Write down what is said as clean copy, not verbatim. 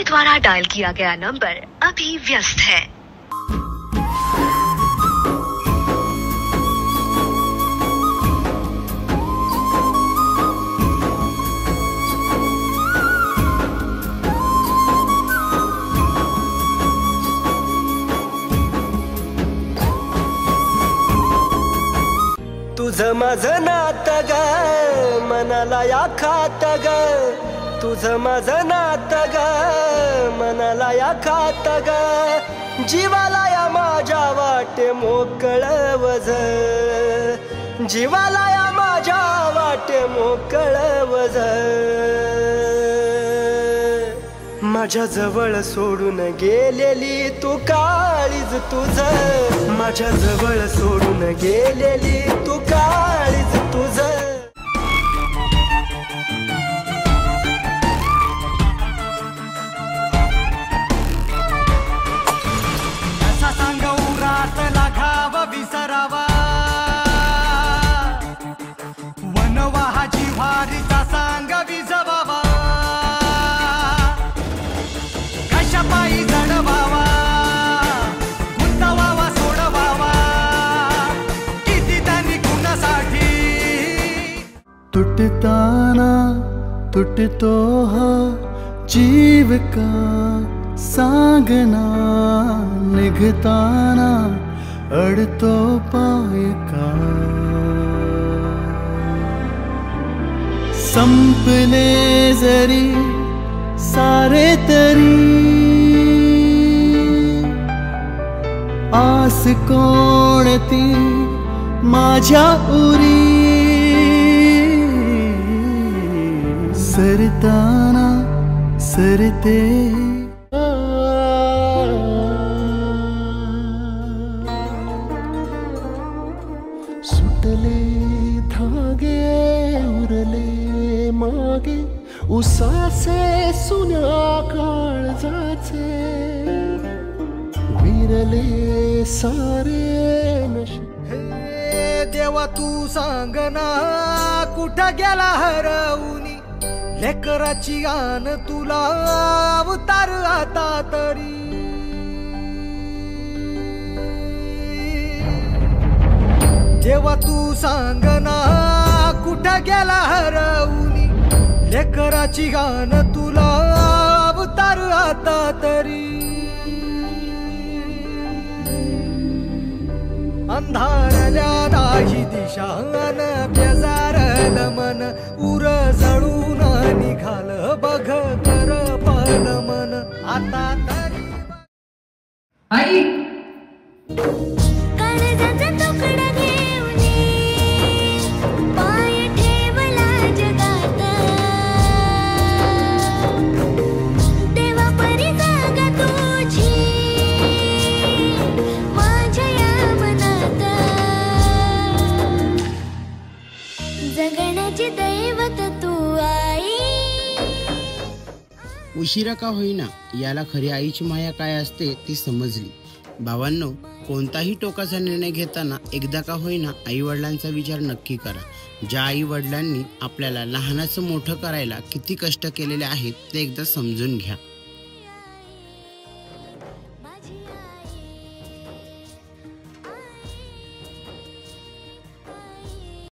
द्वारा dial KIA गया number अभी व्यस्त है। तुझं माझं नातं ग मनाला या खात ग, तुझं माझं नातं ग मनाला या खात ग, जीवाला या माझ्या वाटे मोकळं वझ, जीवाला या माझ्या वाटे मोकळं वझ, माझ्या जवळ सोडून गेलेली तू काळीज तुझं, माझ्या जवळ सोडून गेलेली तू काळीज तुझं। कसा सांगू रातला घाव विसरावा, वनवाहा जिव्हारीचा सांग विजवावा, कशापायी जडवावा गुंतवावा सोडवावा, किती त्यांनी कुणासाठी। तुटताना तुटतो हा जीव का सांगना, निघताना अडतो पाय का, संपले जरी सारे तरी आस कोणती माझ्या उरी, सरताना सरते सुटले धागे उरले मागे, उसाचे सुन्या काळजाचे विरले सारे नशे। हे देवा तू सांगना कुठं गेला हरवूनी, लेकराची आन तुला अवतार आता तरी। देवा तू सांगना कुठं गेला हरवूनी, लेकराची गान तुला अवतार आता तरी। अंधारल्या दाही दिशा अन बेजारल मन, उर जळून निघाल बघ कर पल मन आता तरी। आई जगण्याची दैवत तू आई। उशिरा का होईना याला खरी आईची माया काय असते ती समजली। भावांनो, कोणताही टोकाचा निर्णय घेताना एकदा का होईना आई वडिलांचा विचार नक्की करा। ज्या आई वडिलांनी आपल्याला लहानाचं मोठं करायला किती कष्ट केलेले आहेत ते एकदा समजून घ्या।